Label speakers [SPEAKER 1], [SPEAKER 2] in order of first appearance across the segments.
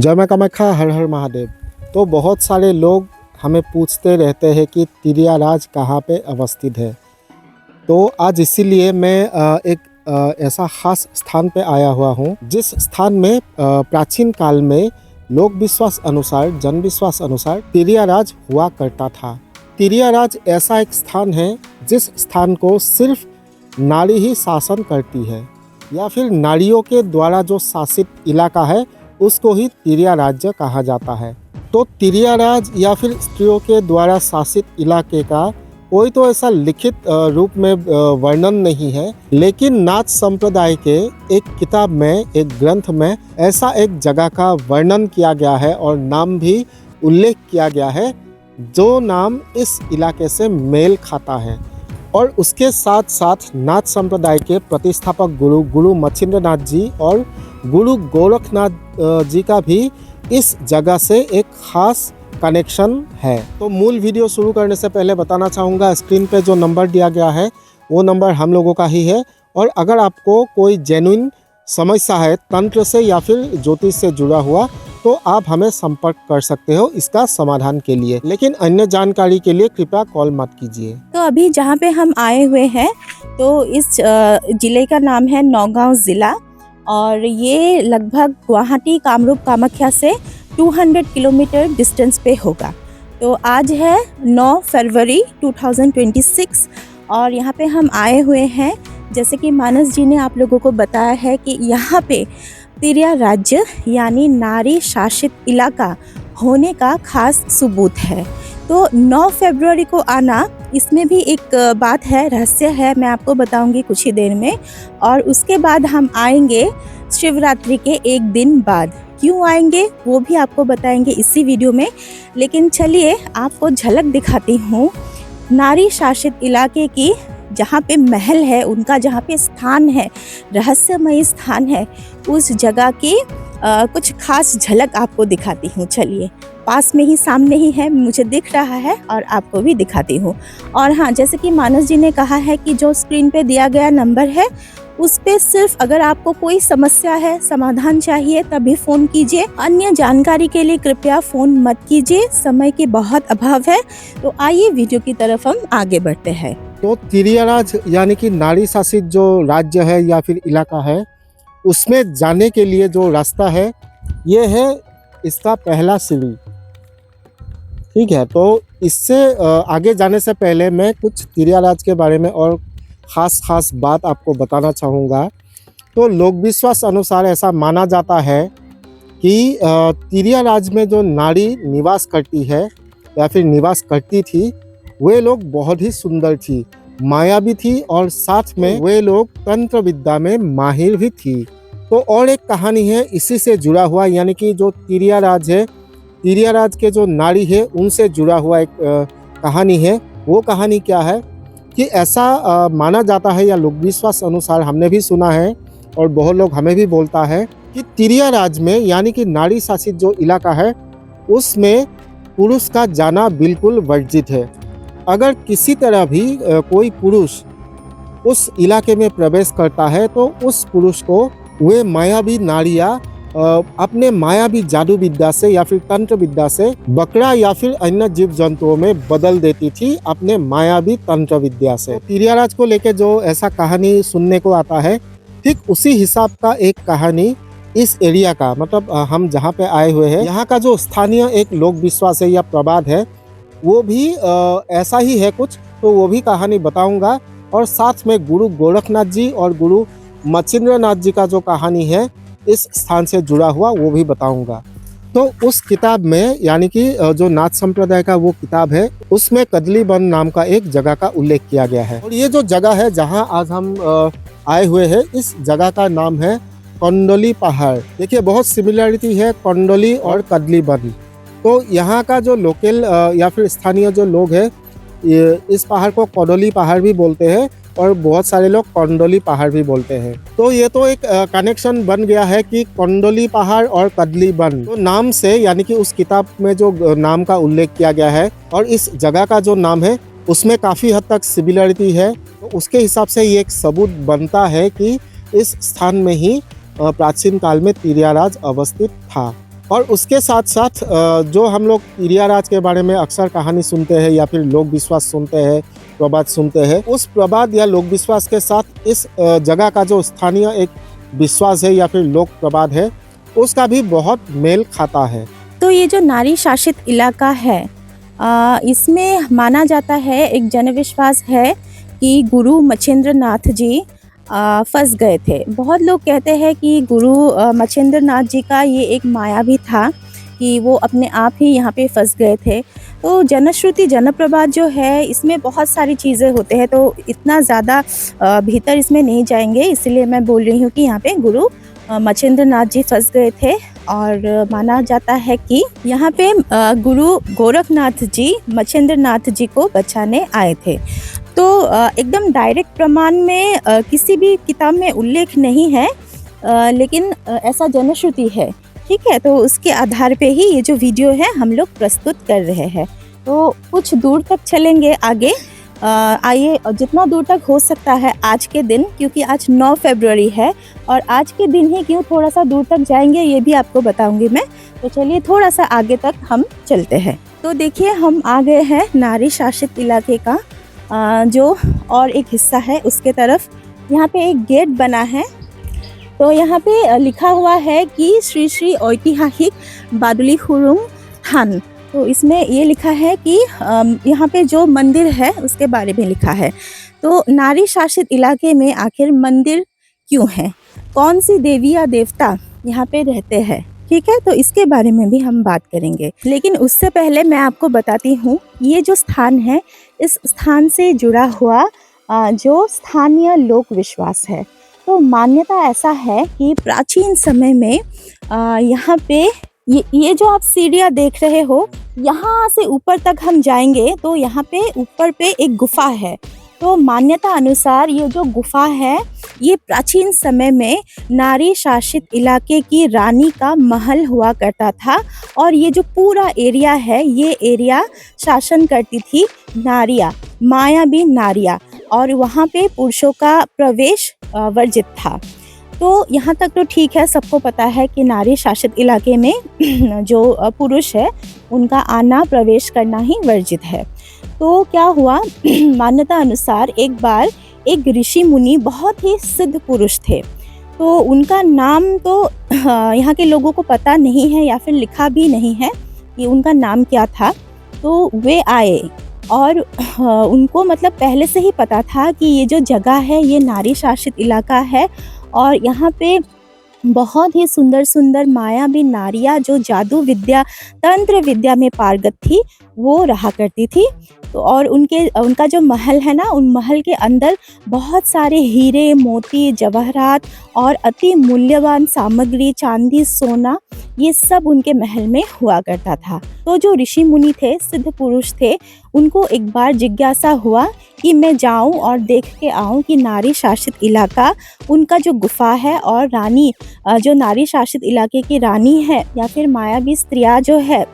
[SPEAKER 1] जय मां कामाख्या, हर हर महादेव। तो बहुत सारे लोग हमें पूछते रहते हैं कि तिरियाराज कहाँ पे अवस्थित है। तो आज इसीलिए मैं एक ऐसा खास स्थान पे आया हुआ हूँ जिस स्थान में प्राचीन काल में लोक विश्वास अनुसार, जन विश्वास अनुसार तिरियाराज हुआ करता था। तिरियाराज ऐसा एक स्थान है जिस स्थान को सिर्फ नारी ही शासन करती है, या फिर नारियों के द्वारा जो शासित इलाका है उसको ही तिरिया राज्य कहा जाता है। तो तिरियाराज या फिर स्त्रियों के द्वारा शासित इलाके का कोई तो ऐसा लिखित रूप में वर्णन नहीं है, लेकिन नाथ संप्रदाय के एक किताब में, एक ग्रंथ में ऐसा एक जगह का वर्णन किया गया है और नाम भी उल्लेख किया गया है जो नाम इस इलाके से मेल खाता है। और उसके साथ साथ नाथ संप्रदाय के प्रतिष्ठापक गुरु मच्छिंद्रनाथ जी और गुरु गोरखनाथ जी का भी इस जगह से एक खास कनेक्शन है। तो मूल वीडियो शुरू करने से पहले बताना चाहूँगा, स्क्रीन पे जो नंबर दिया गया है वो नंबर हम लोगों का ही है। और अगर आपको कोई जेन्युइन समस्या है तंत्र से या फिर ज्योतिष से जुड़ा हुआ, तो आप हमें संपर्क कर सकते हो इसका समाधान के लिए। लेकिन अन्य जानकारी के लिए कृपया कॉल मत कीजिए।
[SPEAKER 2] तो अभी जहाँ पे हम आए हुए हैं तो इस जिले का नाम है नौगांव ज़िला, और ये लगभग गुवाहाटी कामरूप कामाख्या से 200 किलोमीटर डिस्टेंस पे होगा। तो आज है 9 फरवरी 2026 और यहाँ पे हम आए हुए हैं। जैसे कि मानस जी ने आप लोगों को बताया है कि यहाँ पे तिरिया राज्य यानी नारी शासित इलाका होने का खास सबूत है। तो 9 फरवरी को आना, इसमें भी एक बात है, रहस्य है, मैं आपको बताऊंगी कुछ ही देर में। और उसके बाद हम आएंगे शिवरात्रि के एक दिन बाद। क्यों आएंगे वो भी आपको बताएंगे इसी वीडियो में। लेकिन चलिए आपको झलक दिखाती हूँ नारी शासित इलाके की, जहाँ पे महल है उनका, जहाँ पे स्थान है, रहस्यमयी स्थान है, उस जगह की कुछ खास झलक आपको दिखाती हूँ। चलिए, पास में ही, सामने ही है, मुझे दिख रहा है और आपको भी दिखाती हूँ। और हाँ, जैसे कि मानस जी ने कहा है कि जो स्क्रीन पे दिया गया नंबर है उस पे सिर्फ अगर आपको कोई समस्या है, समाधान चाहिए, तभी फ़ोन कीजिए। अन्य जानकारी के लिए कृपया फ़ोन मत कीजिए, समय की बहुत अभाव है। तो आइए वीडियो की तरफ हम आगे बढ़ते हैं।
[SPEAKER 1] तो तिरियाराज यानी कि नारी शासित जो राज्य है या फिर इलाका है, उसमें जाने के लिए जो रास्ता है ये है इसका पहला सीढ़ी। ठीक है, तो इससे आगे जाने से पहले मैं कुछ तिरियाराज के बारे में और ख़ास बात आपको बताना चाहूँगा। तो लोक विश्वास अनुसार ऐसा माना जाता है कि तिरियाराज में जो नारी निवास करती है या फिर निवास करती थी, वे लोग बहुत ही सुंदर थी, मायावी थी और साथ में वे लोग तंत्र विद्या में माहिर भी थी। तो और एक कहानी है इसी से जुड़ा हुआ, यानी कि जो तिरियाराज है, तिरियाराज के जो नारी है उनसे जुड़ा हुआ एक कहानी है। वो कहानी क्या है कि ऐसा माना जाता है या लोक विश्वास अनुसार हमने भी सुना है और बहुत लोग हमें भी बोलता है कि तिरियाराज में यानी कि नारी शासित जो इलाका है उसमें पुरुष का जाना बिल्कुल वर्जित है। अगर किसी तरह भी कोई पुरुष उस इलाके में प्रवेश करता है तो उस पुरुष को वे मायावी नारियां अपने मायावी जादू विद्या से या फिर तंत्र विद्या से बकरा या फिर अन्य जीव जंतुओं में बदल देती थी अपने मायावी तंत्र विद्या से। तिरियाराज को लेके जो ऐसा कहानी सुनने को आता है, ठीक उसी हिसाब का एक कहानी इस एरिया का, मतलब हम जहाँ पे आए हुए हैं यहाँ का जो स्थानीय एक लोक विश्वास है या प्रवाद है वो भी ऐसा ही है कुछ। तो वो भी कहानी बताऊंगा और साथ में गुरु गोरखनाथ जी और गुरु मच्छिंद्रनाथ जी का जो कहानी है इस स्थान से जुड़ा हुआ वो भी बताऊंगा। तो उस किताब में, यानी कि जो नाथ संप्रदाय का वो किताब है, उसमें कदलीबन नाम का एक जगह का उल्लेख किया गया है। और ये जो जगह है जहां आज हम आए हुए हैं, इस जगह का नाम है कंडोली पहाड़। देखिए, बहुत सिमिलरिटी है कंडोली और कदलीबन। तो यहाँ का जो लोकल या फिर स्थानीय जो लोग हैं, इस पहाड़ को कंडोली पहाड़ भी बोलते हैं और बहुत सारे लोग कंडोली पहाड़ भी बोलते हैं। तो ये तो एक कनेक्शन बन गया है कि कंडोली पहाड़ और कदलीबन तो नाम से, यानी कि उस किताब में जो नाम का उल्लेख किया गया है और इस जगह का जो नाम है उसमें काफ़ी हद तक सिमिलरिटी है। तो उसके हिसाब से ये एक सबूत बनता है कि इस स्थान में ही प्राचीन काल में तिरियाराज अवस्थित था। और उसके साथ साथ जो हम लोग इरियाराज के बारे में अक्सर कहानी सुनते हैं या फिर लोक विश्वास सुनते हैं, प्रबाद सुनते हैं, उस प्रबाद या लोक विश्वास के साथ इस जगह का जो स्थानीय एक विश्वास है या फिर लोक प्रबाद है, उसका भी बहुत मेल खाता है।
[SPEAKER 2] तो ये जो नारी शासित इलाका है, इसमें माना जाता है, एक जनविश्वास है कि गुरु मच्छिंद्र नाथ जी फंस गए थे। बहुत लोग कहते हैं कि गुरु मच्छिंद्र नाथ जी का ये एक माया भी था कि वो अपने आप ही यहाँ पे फंस गए थे। तो जनश्रुति जनप्रबाद जो है, इसमें बहुत सारी चीज़ें होते हैं, तो इतना ज़्यादा भीतर इसमें नहीं जाएंगे, इसलिए मैं बोल रही हूँ कि यहाँ पे गुरु मच्छिंद्र नाथ जी फंस गए थे। और माना जाता है कि यहाँ पे गुरु गोरखनाथ जी मच्छिंद्र नाथ जी को बचाने आए थे। तो एकदम डायरेक्ट प्रमाण में किसी भी किताब में उल्लेख नहीं है, लेकिन ऐसा जनश्रुति है, ठीक है। तो उसके आधार पे ही ये जो वीडियो है हम लोग प्रस्तुत कर रहे हैं। तो कुछ दूर तक चलेंगे आगे, आइए जितना दूर तक हो सकता है आज के दिन, क्योंकि आज 9 फरवरी है और आज के दिन ही क्यों थोड़ा सा दूर तक जाएंगे ये भी आपको बताऊंगी मैं। तो चलिए थोड़ा सा आगे तक हम चलते हैं। तो देखिए हम आ गए हैं नारी शासित इलाके का जो और एक हिस्सा है उसके तरफ। यहाँ पे एक गेट बना है, तो यहाँ पे लिखा हुआ है कि श्री श्री ऐतिहासिक बादुली खुरुंग थान। तो इसमें ये लिखा है कि यहाँ पे जो मंदिर है उसके बारे में लिखा है। तो नारी शासित इलाके में आखिर मंदिर क्यों है, कौन सी देवी या देवता यहाँ पे रहते हैं, ठीक है, तो इसके बारे में भी हम बात करेंगे। लेकिन उससे पहले मैं आपको बताती हूँ ये जो स्थान है, इस स्थान से जुड़ा हुआ जो स्थानीय लोक विश्वास है। तो मान्यता ऐसा है कि प्राचीन समय में यहाँ पे ये जो आप सीढ़ियाँ देख रहे हो, यहाँ से ऊपर तक हम जाएंगे तो यहाँ पे ऊपर पे एक गुफा है। तो मान्यता अनुसार ये जो गुफा है, ये प्राचीन समय में नारी शासित इलाके की रानी का महल हुआ करता था। और ये जो पूरा एरिया है, ये एरिया शासन करती थी नारियाँ, मायावी नारियाँ, और वहाँ पे पुरुषों का प्रवेश वर्जित था। तो यहाँ तक तो ठीक है, सबको पता है कि नारी शासित इलाके में जो पुरुष है उनका आना प्रवेश करना ही वर्जित है। तो क्या हुआ, मान्यता अनुसार एक बार एक ऋषि मुनि बहुत ही सिद्ध पुरुष थे। तो उनका नाम तो यहाँ के लोगों को पता नहीं है या फिर लिखा भी नहीं है कि उनका नाम क्या था। तो वे आए और उनको मतलब पहले से ही पता था कि ये जो जगह है ये नारी शासित इलाका है और यहाँ पे बहुत ही सुंदर सुंदर मायावी नारियाँ जो जादू विद्या तंत्र विद्या में पारंगत थी वो रहा करती थी। तो और उनका जो महल है ना, उन महल के अंदर बहुत सारे हीरे मोती जवाहरात और अति मूल्यवान सामग्री, चांदी सोना, ये सब उनके महल में हुआ करता था। तो जो ऋषि मुनि थे, सिद्ध पुरुष थे, उनको एक बार जिज्ञासा हुआ कि मैं जाऊं और देख के आऊं कि नारी शासित इलाका, उनका जो गुफा है और रानी, जो नारी शासित इलाके की रानी है या फिर मायावी स्त्रियाँ जो है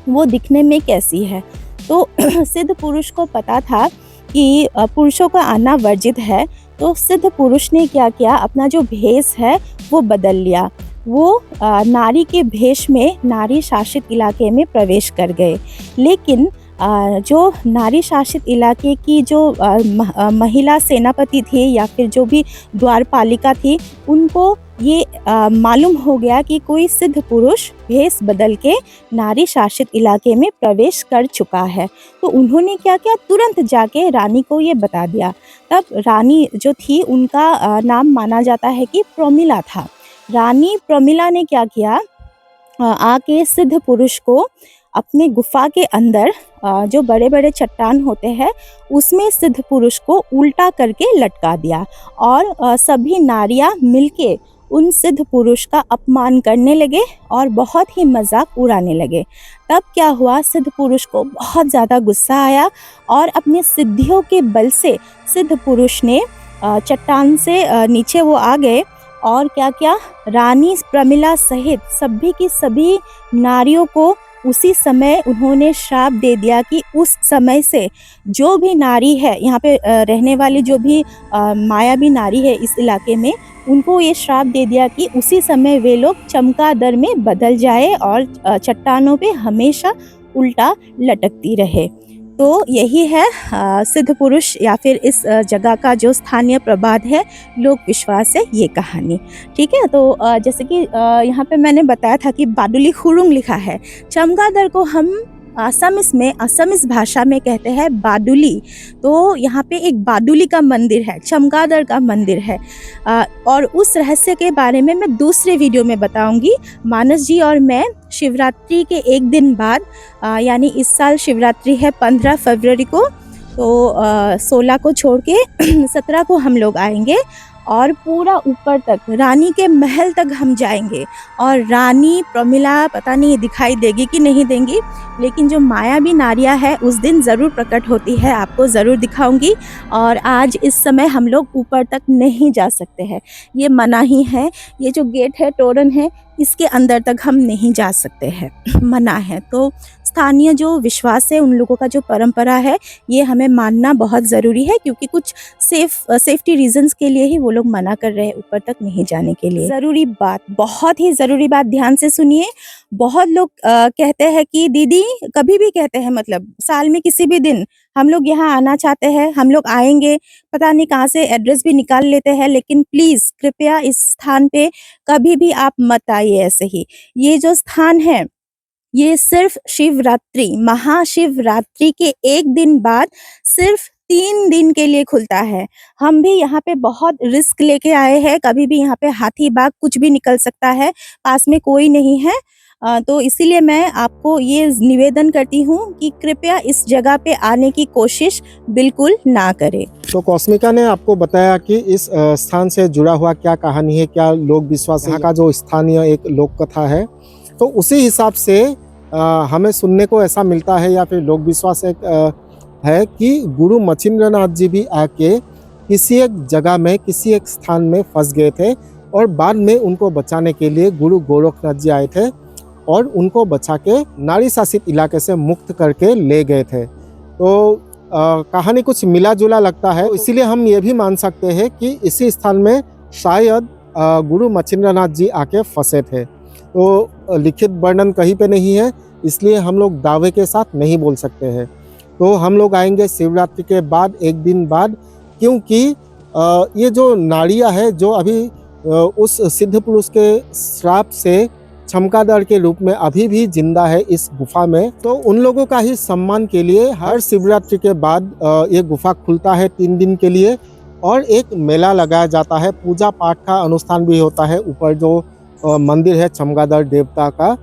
[SPEAKER 2] वो दिखने में कैसी है। तो सिद्ध पुरुष को पता था कि पुरुषों का आना वर्जित है। तो सिद्ध पुरुष ने क्या किया, अपना जो भेष है वो बदल लिया। वो नारी के भेष में नारी शासित इलाके में प्रवेश कर गए। लेकिन जो नारी शासित इलाके की जो महिला सेनापति थी या फिर जो भी द्वारपालिका थी, उनको ये मालूम हो गया कि कोई सिद्ध पुरुष भेष बदल के नारी शासित इलाके में प्रवेश कर चुका है। तो उन्होंने क्या किया, तुरंत जाके रानी को ये बता दिया। तब रानी जो थी उनका नाम माना जाता है कि प्रमिला था। रानी प्रमिला ने क्या किया, आके सिद्ध पुरुष को अपने गुफा के अंदर जो बड़े बड़े चट्टान होते हैं उसमें सिद्ध पुरुष को उल्टा करके लटका दिया और सभी नारियां मिलके उन सिद्ध पुरुष का अपमान करने लगे और बहुत ही मजाक उड़ाने लगे। तब क्या हुआ, सिद्ध पुरुष को बहुत ज़्यादा गुस्सा आया और अपने सिद्धियों के बल से सिद्ध पुरुष ने चट्टान से नीचे वो आ गए और क्या क्या, रानी प्रमिला सहित सभी की सभी नारियों को उसी समय उन्होंने श्राप दे दिया कि उस समय से जो भी नारी है यहाँ पे रहने वाली, जो भी मायावी नारी है इस इलाके में, उनको ये श्राप दे दिया कि उसी समय वे लोग चमगादड़ में बदल जाए और चट्टानों पे हमेशा उल्टा लटकती रहे। तो यही है सिद्ध पुरुष या फिर इस जगह का जो स्थानीय प्रबाद है, लोक विश्वास है, ये कहानी। ठीक है, तो जैसे कि यहाँ पे मैंने बताया था कि बादुली खुरुंग लिखा है। चमगादड़ को हम असमिस भाषा में कहते हैं बादुली। तो यहाँ पे एक बादुली का मंदिर है, चमगादड़ का मंदिर है। और उस रहस्य के बारे में मैं दूसरे वीडियो में बताऊंगी। मानस जी और मैं शिवरात्रि के एक दिन बाद, यानी इस साल शिवरात्रि है 15 फरवरी को, तो 16 को छोड़ के 17 को हम लोग आएंगे और पूरा ऊपर तक रानी के महल तक हम जाएंगे। और रानी प्रमिला पता नहीं दिखाई देगी कि नहीं देंगी, लेकिन जो मायावी नारियां है उस दिन ज़रूर प्रकट होती है, आपको ज़रूर दिखाऊंगी। और आज इस समय हम लोग ऊपर तक नहीं जा सकते हैं, ये मना ही है। ये जो गेट है, तोरण है, इसके अंदर तक हम नहीं जा सकते हैं, मना है। तो स्थानीय जो विश्वास है, उन लोगों का जो परंपरा है, ये हमें मानना बहुत ज़रूरी है, क्योंकि कुछ सेफ्टी रीजंस के लिए ही वो लोग मना कर रहे हैं ऊपर तक नहीं जाने के लिए। ज़रूरी बात, बहुत ही ज़रूरी बात, ध्यान से सुनिए। बहुत लोग कहते हैं कि दीदी, कभी भी कहते हैं, मतलब साल में किसी भी दिन हम लोग यहाँ आना चाहते हैं, हम लोग आएंगे, पता नहीं कहाँ से एड्रेस भी निकाल लेते हैं, लेकिन प्लीज़ कृपया इस स्थान पे कभी भी आप मत आइए ऐसे ही। ये जो स्थान है, ये सिर्फ शिवरात्रि, महाशिवरात्रि के एक दिन बाद सिर्फ 3 दिन के लिए खुलता है। हम भी यहाँ पे बहुत रिस्क लेके आए हैं, कभी भी यहाँ पे हाथी बाघ कुछ भी निकल सकता है, पास में कोई नहीं है। तो इसीलिए मैं आपको ये निवेदन करती हूँ कि कृपया इस जगह पे आने की कोशिश बिल्कुल ना करें।
[SPEAKER 1] तो कॉस्मिका ने आपको बताया कि इस स्थान से जुड़ा हुआ क्या कहानी है, क्या लोक विश्वास है, यहाँ का जो स्थानीय एक लोक कथा है। तो उसी हिसाब से हमें सुनने को ऐसा मिलता है, या फिर लोक विश्वास एक है कि गुरु मच्छिंद्रनाथ जी भी आके किसी एक जगह में, किसी एक स्थान में फंस गए थे, और बाद में उनको बचाने के लिए गुरु गोरखनाथ जी आए थे और उनको बचा के नारी शासित इलाके से मुक्त करके ले गए थे। तो कहानी कुछ मिला जुला लगता है, इसीलिए हम ये भी मान सकते हैं कि इसी स्थान में शायद गुरु मच्छिंद्रनाथ जी आके फंसे थे। तो लिखित वर्णन कहीं पे नहीं है, इसलिए हम लोग दावे के साथ नहीं बोल सकते हैं। तो हम लोग आएंगे शिवरात्रि के बाद, एक दिन बाद, क्योंकि ये जो नारियां है, जो अभी उस सिद्ध पुरुष के श्राप से चमगादड़ के रूप में अभी भी जिंदा है इस गुफा में, तो उन लोगों का ही सम्मान के लिए हर शिवरात्रि के बाद ये गुफा खुलता है 3 दिन के लिए, और एक मेला लगाया जाता है, पूजा पाठ का अनुष्ठान भी होता है। ऊपर जो मंदिर है चमगादड़ देवता का,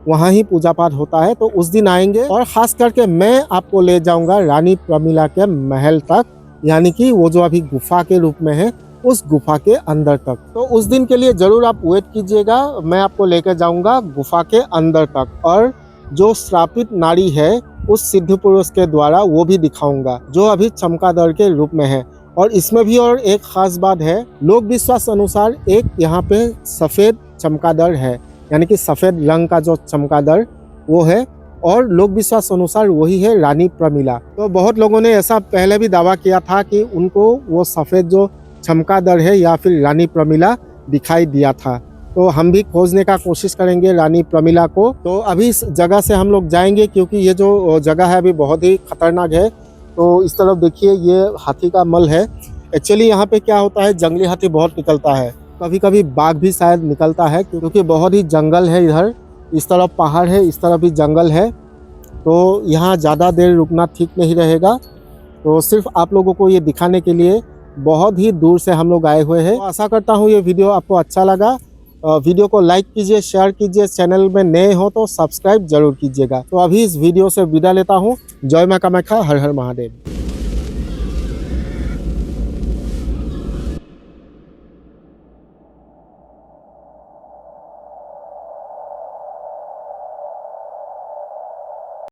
[SPEAKER 1] वहाँ ही पूजा पाठ होता है। तो उस दिन आएंगे, और ख़ास करके मैं आपको ले जाऊंगा रानी प्रमिला के महल तक, यानी कि वो जो अभी गुफा के रूप में है, उस गुफा के अंदर तक। तो उस दिन के लिए ज़रूर आप वेट कीजिएगा, मैं आपको लेकर जाऊंगा गुफा के अंदर तक, और जो श्रापित नारी है उस सिद्ध पुरुष के द्वारा वो भी दिखाऊंगा, जो अभी चमगादड़ के रूप में है। और इसमें भी और एक खास बात है, लोक विश्वास अनुसार एक यहाँ पे सफ़ेद चमगादड़ है, यानी कि सफ़ेद रंग का जो चमगादड़ वो है, और लोक विश्वास अनुसार वही है रानी प्रमिला। तो बहुत लोगों ने ऐसा पहले भी दावा किया था कि उनको वो सफ़ेद जो चमगादड़ है या फिर रानी प्रमिला दिखाई दिया था। तो हम भी खोजने का कोशिश करेंगे रानी प्रमिला को। तो अभी इस जगह से हम लोग जाएंगे, क्योंकि ये जो जगह है अभी बहुत ही खतरनाक है। तो इस तरफ देखिए, ये हाथी का मल है। एक्चुअली यहाँ पे क्या होता है, जंगली हाथी बहुत निकलता है, कभी कभी बाघ भी शायद निकलता है, क्योंकि बहुत ही जंगल है इधर। इस तरफ पहाड़ है, इस तरफ भी जंगल है। तो यहाँ ज़्यादा देर रुकना ठीक नहीं रहेगा। तो सिर्फ आप लोगों को ये दिखाने के लिए बहुत ही दूर से हम लोग आए हुए हैं। तो आशा करता हूँ ये वीडियो आपको अच्छा लगा। वीडियो को लाइक कीजिए, शेयर कीजिए, चैनल में नए हो तो सब्सक्राइब जरूर कीजिएगा। तो अभी इस वीडियो से विदा लेता हूँ। जय मां कामाख्या, हर हर महादेव।